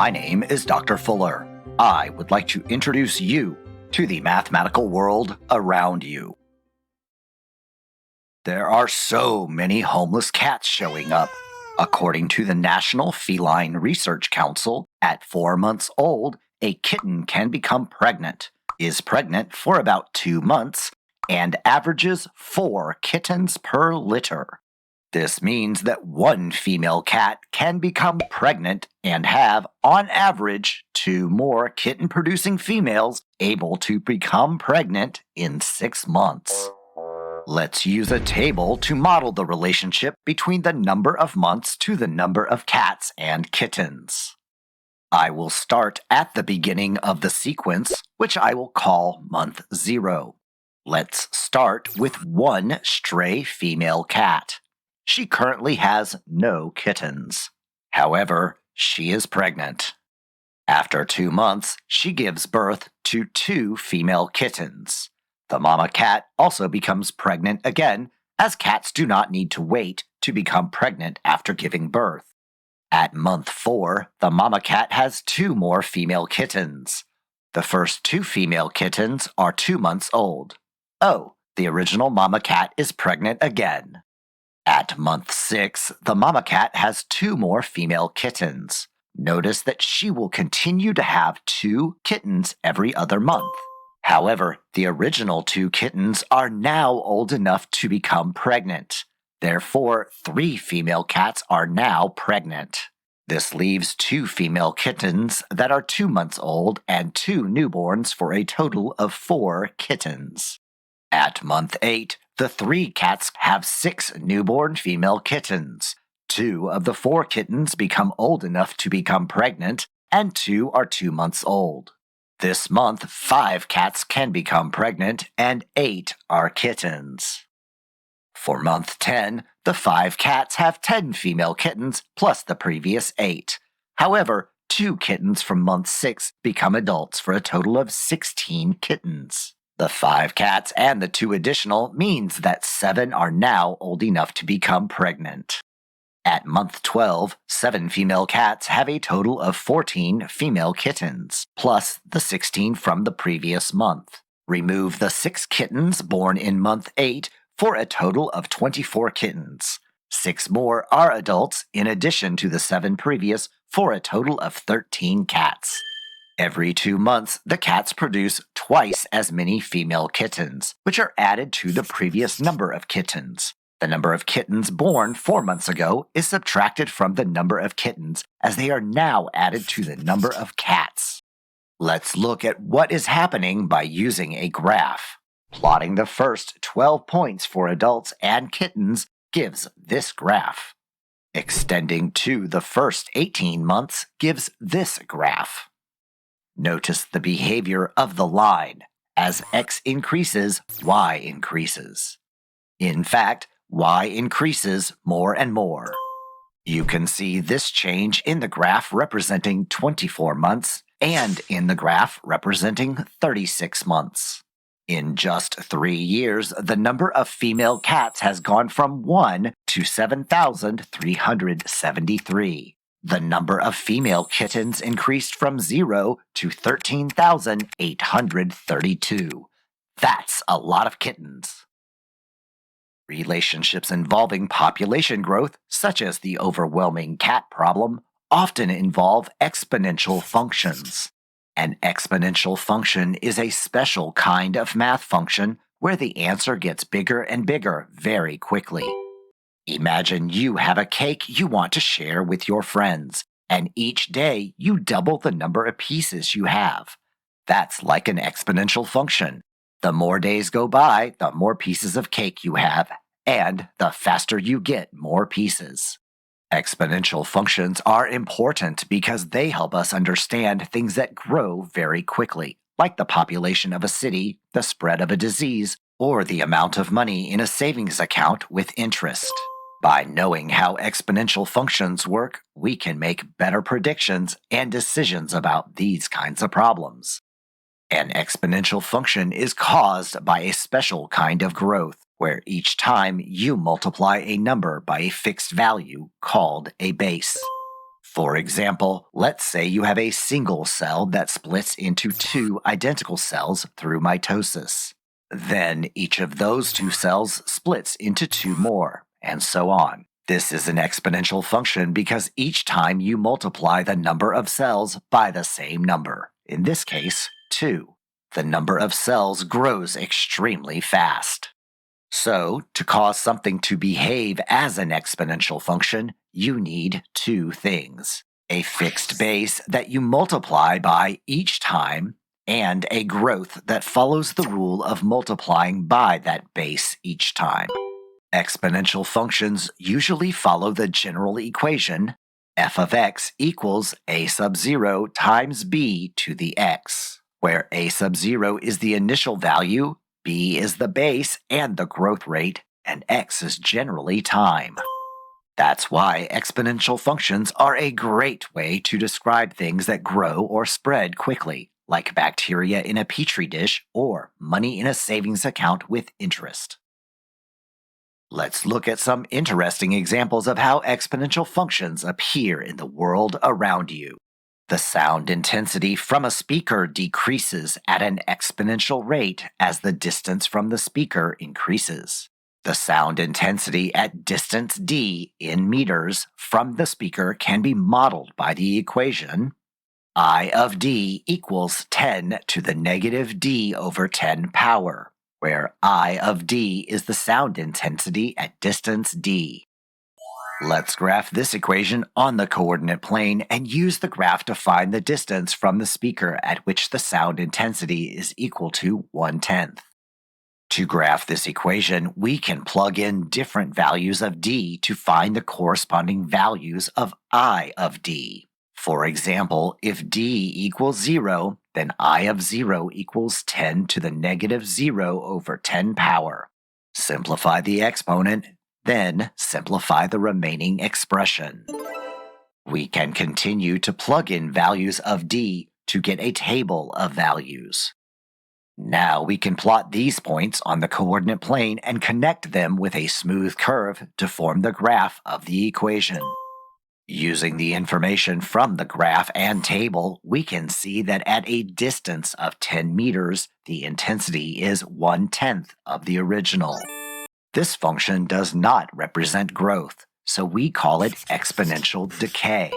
My name is Dr. Fuller. I would like to introduce you to the mathematical world around you. There are so many homeless cats showing up. According to the National Feline Research Council, at 4 months old, a kitten can become pregnant, is pregnant for about 2 months, and averages 4 kittens per litter. This means that one female cat can become pregnant and have, on average, 2 more kitten-producing females able to become pregnant in 6 months. Let's use a table to model the relationship between the number of months to the number of cats and kittens. I will start at the beginning of the sequence, which I will call month 0. Let's start with one stray female cat. She currently has no kittens. However, she is pregnant. After 2 months, she gives birth to 2 female kittens. The mama cat also becomes pregnant again, as cats do not need to wait to become pregnant after giving birth. At month 4, the mama cat has 2 more female kittens. The first 2 female kittens are 2 months old. Oh, the original mama cat is pregnant again. At month 6, the mama cat has 2 more female kittens. Notice that she will continue to have 2 kittens every other month. However, the original 2 kittens are now old enough to become pregnant. Therefore, 3 female cats are now pregnant. This leaves 2 female kittens that are 2 months old and 2 newborns for a total of 4 kittens. At month 8, the 3 cats have 6 newborn female kittens. 2 of the 4 kittens become old enough to become pregnant, and 2 are 2 months old. This month, 5 cats can become pregnant, and 8 are kittens. For month 10, the 5 cats have 10 female kittens plus the previous 8. However, 2 kittens from month 6 become adults for a total of 16 kittens. The 5 cats and the 2 additional means that 7 are now old enough to become pregnant. At month 12, 7 female cats have a total of 14 female kittens, plus the 16 from the previous month. Remove the 6 kittens born in month 8 for a total of 24 kittens. 6 more are adults in addition to the 7 previous for a total of 13 cats. Every 2 months, the cats produce twice as many female kittens, which are added to the previous number of kittens. The number of kittens born 4 months ago is subtracted from the number of kittens, as they are now added to the number of cats. Let's look at what is happening by using a graph. Plotting the first 12 points for adults and kittens gives this graph. Extending to the first 18 months gives this graph. Notice the behavior of the line. As x increases, y increases. In fact, y increases more and more. You can see this change in the graph representing 24 months and in the graph representing 36 months. In just 3 years, the number of female cats has gone from 1 to 7,373. The number of female kittens increased from 0 to 13,832. That's a lot of kittens. Relationships involving population growth, such as the overwhelming cat problem, often involve exponential functions. An exponential function is a special kind of math function where the answer gets bigger and bigger very quickly. Imagine you have a cake you want to share with your friends, and each day you double the number of pieces you have. That's like an exponential function. The more days go by, the more pieces of cake you have, and the faster you get more pieces. Exponential functions are important because they help us understand things that grow very quickly, like the population of a city, the spread of a disease, or the amount of money in a savings account with interest. By knowing how exponential functions work, we can make better predictions and decisions about these kinds of problems. An exponential function is caused by a special kind of growth, where each time you multiply a number by a fixed value called a base. For example, let's say you have a single cell that splits into two identical cells through mitosis. Then each of those two cells splits into two more, and so on. This is an exponential function because each time you multiply the number of cells by the same number, in this case, 2, the number of cells grows extremely fast. So, to cause something to behave as an exponential function, you need two things: a fixed base that you multiply by each time, and a growth that follows the rule of multiplying by that base each time. Exponential functions usually follow the general equation f of x equals a sub 0 times b to the x, where a sub 0 is the initial value, b is the base and the growth rate, and x is generally time. That's why exponential functions are a great way to describe things that grow or spread quickly, like bacteria in a petri dish or money in a savings account with interest. Let's look at some interesting examples of how exponential functions appear in the world around you. The sound intensity from a speaker decreases at an exponential rate as the distance from the speaker increases. The sound intensity at distance d in meters from the speaker can be modeled by the equation I of d equals 10 to the negative d over 10 power, where I of d is the sound intensity at distance d. Let's graph this equation on the coordinate plane and use the graph to find the distance from the speaker at which the sound intensity is equal to 1/10. To graph this equation, we can plug in different values of d to find the corresponding values of I of d. For example, if d equals 0, then I of 0 equals 10 to the negative 0 over 10 power. Simplify the exponent, then simplify the remaining expression. We can continue to plug in values of d to get a table of values. Now we can plot these points on the coordinate plane and connect them with a smooth curve to form the graph of the equation. Using the information from the graph and table, we can see that at a distance of 10 meters, the intensity is 1/10 of the original. This function does not represent growth, so we call it exponential decay.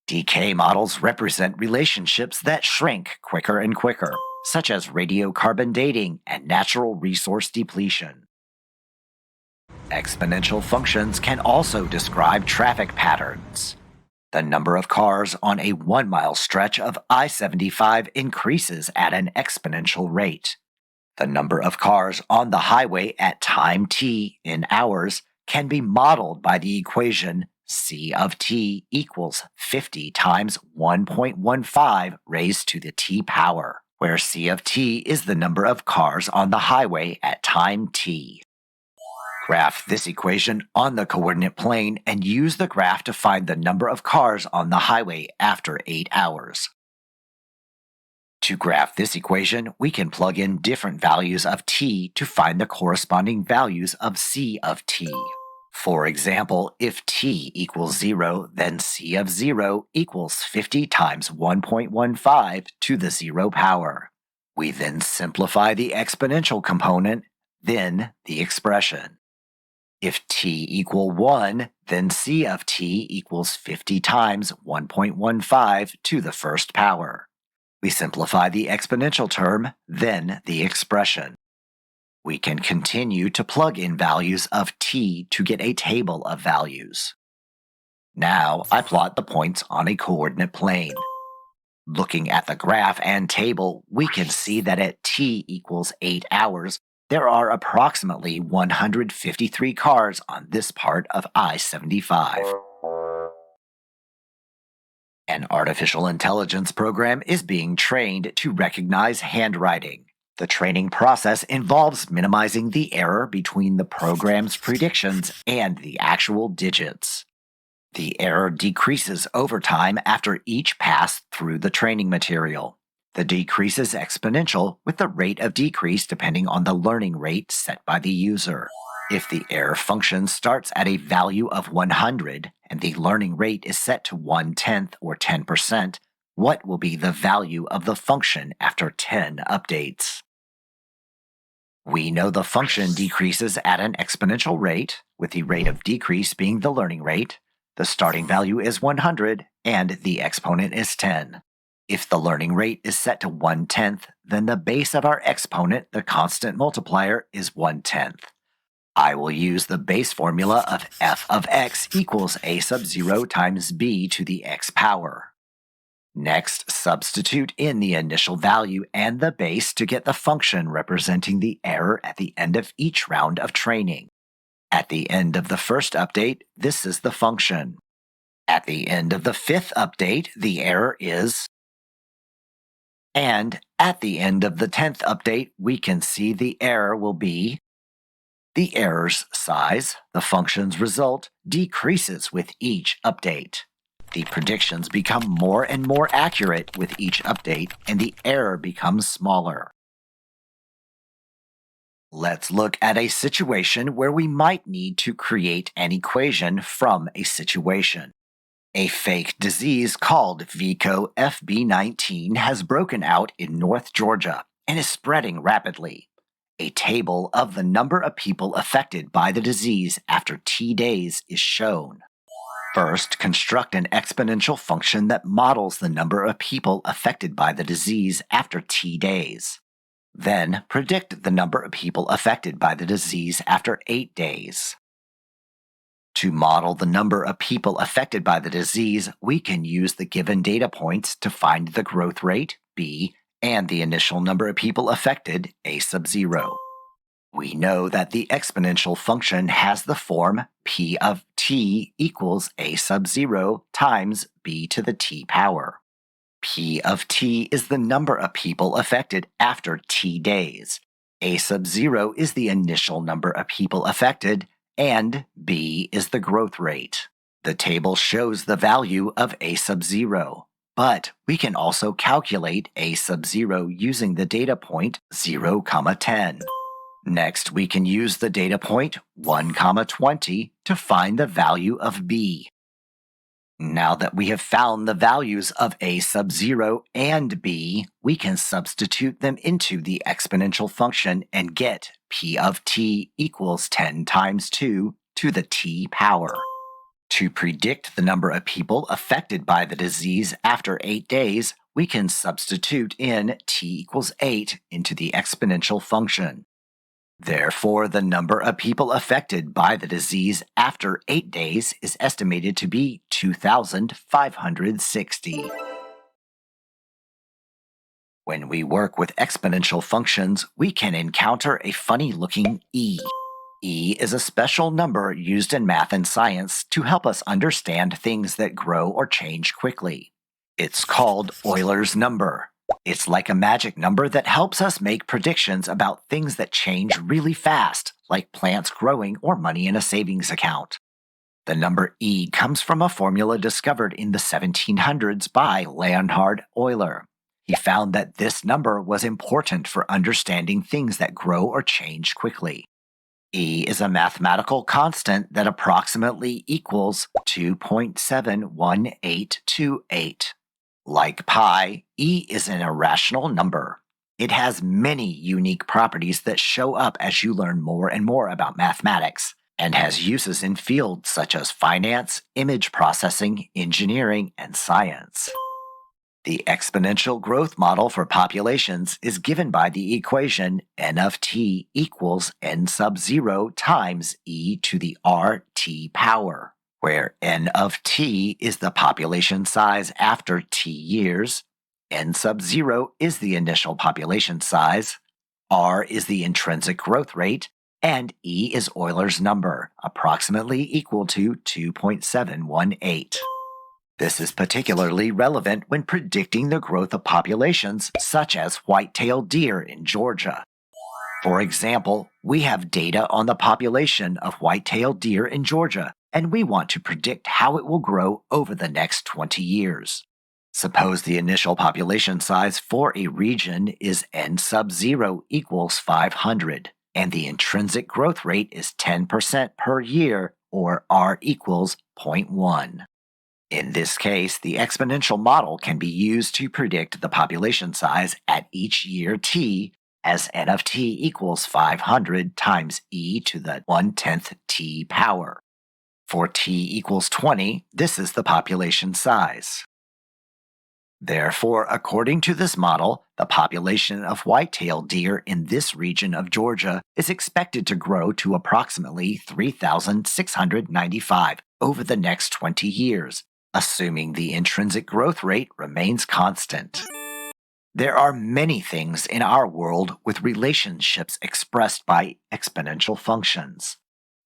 Decay models represent relationships that shrink quicker and quicker, such as radiocarbon dating and natural resource depletion. Exponential functions can also describe traffic patterns. The number of cars on a 1-mile stretch of I-75 increases at an exponential rate. The number of cars on the highway at time t in hours can be modeled by the equation C of t equals 50 times 1.15 raised to the t power, where C of t is the number of cars on the highway at time t. Graph this equation on the coordinate plane and use the graph to find the number of cars on the highway after 8 hours. To graph this equation, we can plug in different values of t to find the corresponding values of C of t. For example, if t equals 0, then C of 0 equals 50 times 1.15 to the 0 power. We then simplify the exponential component, then the expression. If t equal 1, then C of t equals 50 times 1.15 to the first power. We simplify the exponential term, then the expression. We can continue to plug in values of t to get a table of values. Now I plot the points on a coordinate plane. Looking at the graph and table, we can see that at t equals 8 hours, there are approximately 153 cars on this part of I-75. An artificial intelligence program is being trained to recognize handwriting. The training process involves minimizing the error between the program's predictions and the actual digits. The error decreases over time after each pass through the training material. The decrease is exponential, with the rate of decrease depending on the learning rate set by the user. If the error function starts at a value of 100 and the learning rate is set to 1/10 or 10%, what will be the value of the function after 10 updates? We know the function decreases at an exponential rate, with the rate of decrease being the learning rate. The starting value is 100 and the exponent is 10. If the learning rate is set to 1/10, then the base of our exponent, the constant multiplier, is 1/10. I will use the base formula of f of x equals a sub 0 times b to the x power. Next, substitute in the initial value and the base to get the function representing the error at the end of each round of training. At the end of the first update, this is the function. At the end of the fifth update, the error is. And at the end of the 10th update, we can see the error will be. The error's size, the function's result, decreases with each update. The predictions become more and more accurate with each update, and the error becomes smaller. Let's look at a situation where we might need to create an equation from a situation. A fake disease called VICO FB19 has broken out in North Georgia and is spreading rapidly. A table of the number of people affected by the disease after T days is shown. First, construct an exponential function that models the number of people affected by the disease after T days. Then, predict the number of people affected by the disease after 8 days. To model the number of people affected by the disease, we can use the given data points to find the growth rate, b, and the initial number of people affected, a sub 0. We know that the exponential function has the form p of t equals a sub 0 times b to the t power. P of t is the number of people affected after t days. A sub 0 is the initial number of people affected, and b is the growth rate. The table shows the value of a sub 0, but we can also calculate a sub 0 using the data point 0, 10. Next, we can use the data point 1, 20 to find the value of b. Now that we have found the values of a sub 0 and b, we can substitute them into the exponential function and get p of t equals 10 times 2 to the t power. To predict the number of people affected by the disease after 8 days, we can substitute in t equals 8 into the exponential function. Therefore, the number of people affected by the disease after 8 days is estimated to be 2,560. When we work with exponential functions, we can encounter a funny-looking e. E is a special number used in math and science to help us understand things that grow or change quickly. It's called Euler's number. It's like a magic number that helps us make predictions about things that change really fast, like plants growing or money in a savings account. The number E comes from a formula discovered in the 1700s by Leonhard Euler. He found that this number was important for understanding things that grow or change quickly. E is a mathematical constant that approximately equals 2.71828. Like pi, E is an irrational number. It has many unique properties that show up as you learn more and more about mathematics, and has uses in fields such as finance, image processing, engineering, and science. The exponential growth model for populations is given by the equation n of t equals n sub 0 times e to the rt power, where n of t is the population size after t years, n sub 0 is the initial population size, r is the intrinsic growth rate, and e is Euler's number, approximately equal to 2.718. This is particularly relevant when predicting the growth of populations such as white-tailed deer in Georgia. For example, we have data on the population of white-tailed deer in Georgia, and we want to predict how it will grow over the next 20 years. Suppose the initial population size for a region is n sub 0 equals 500. and the intrinsic growth rate is 10% per year, or R equals 0.1. In this case, the exponential model can be used to predict the population size at each year t, as n of t equals 500 times e to the 1/10 t power. For t equals 20, this is the population size. Therefore, according to this model, the population of white-tailed deer in this region of Georgia is expected to grow to approximately 3,695 over the next 20 years, assuming the intrinsic growth rate remains constant. There are many things in our world with relationships expressed by exponential functions.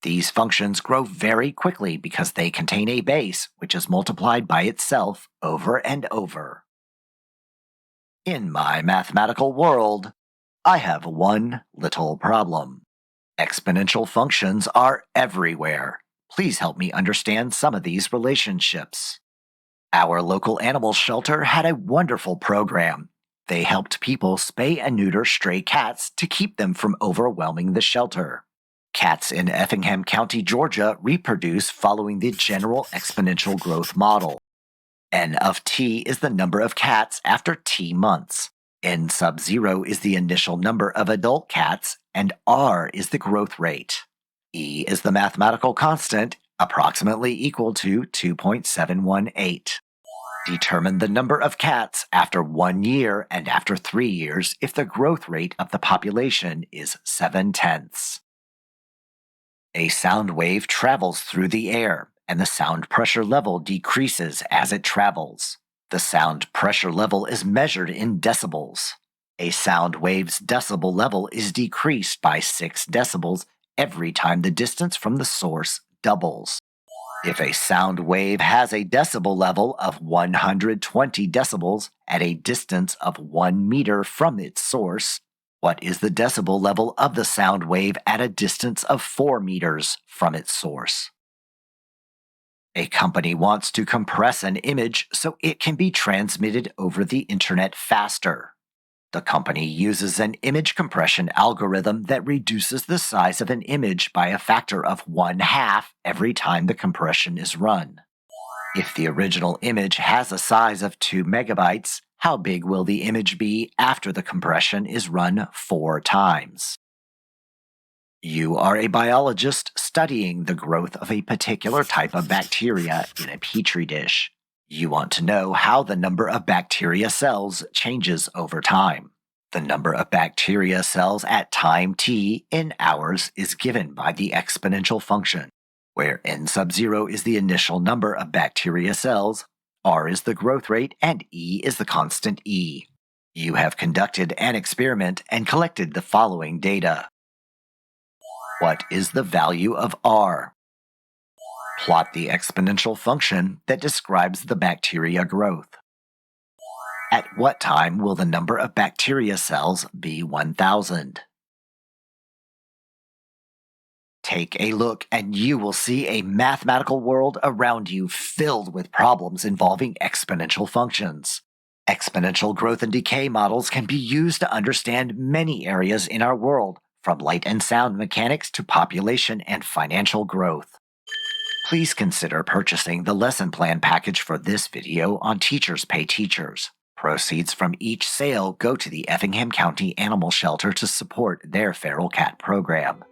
These functions grow very quickly because they contain a base which is multiplied by itself over and over. In my mathematical world, I have one little problem. Exponential functions are everywhere. Please help me understand some of these relationships. Our local animal shelter had a wonderful program. They helped people spay and neuter stray cats to keep them from overwhelming the shelter. Cats in Effingham County, Georgia reproduce following the general exponential growth model. N of t is the number of cats after t months. N sub 0 is the initial number of adult cats, and R is the growth rate. E is the mathematical constant, approximately equal to 2.718. Determine the number of cats after 1 year and after 3 years if the growth rate of the population is 7/10. A sound wave travels through the air, and the sound pressure level decreases as it travels. The sound pressure level is measured in decibels. A sound wave's decibel level is decreased by 6 decibels every time the distance from the source doubles. If a sound wave has a decibel level of 120 decibels at a distance of 1 meter from its source, what is the decibel level of the sound wave at a distance of 4 meters from its source? A company wants to compress an image so it can be transmitted over the internet faster. The company uses an image compression algorithm that reduces the size of an image by a factor of 1/2 every time the compression is run. If the original image has a size of 2 megabytes, how big will the image be after the compression is run 4 times? You are a biologist studying the growth of a particular type of bacteria in a petri dish. You want to know how the number of bacteria cells changes over time. The number of bacteria cells at time t in hours is given by the exponential function, where n sub 0 is the initial number of bacteria cells, R is the growth rate, and E is the constant E. You have conducted an experiment and collected the following data. What is the value of R? Plot the exponential function that describes the bacteria growth. At what time will the number of bacteria cells be 1,000? Take a look and you will see a mathematical world around you filled with problems involving exponential functions. Exponential growth and decay models can be used to understand many areas in our world, from light and sound mechanics to population and financial growth. Please consider purchasing the lesson plan package for this video on Teachers Pay Teachers. Proceeds from each sale go to the Effingham County Animal Shelter to support their feral cat program.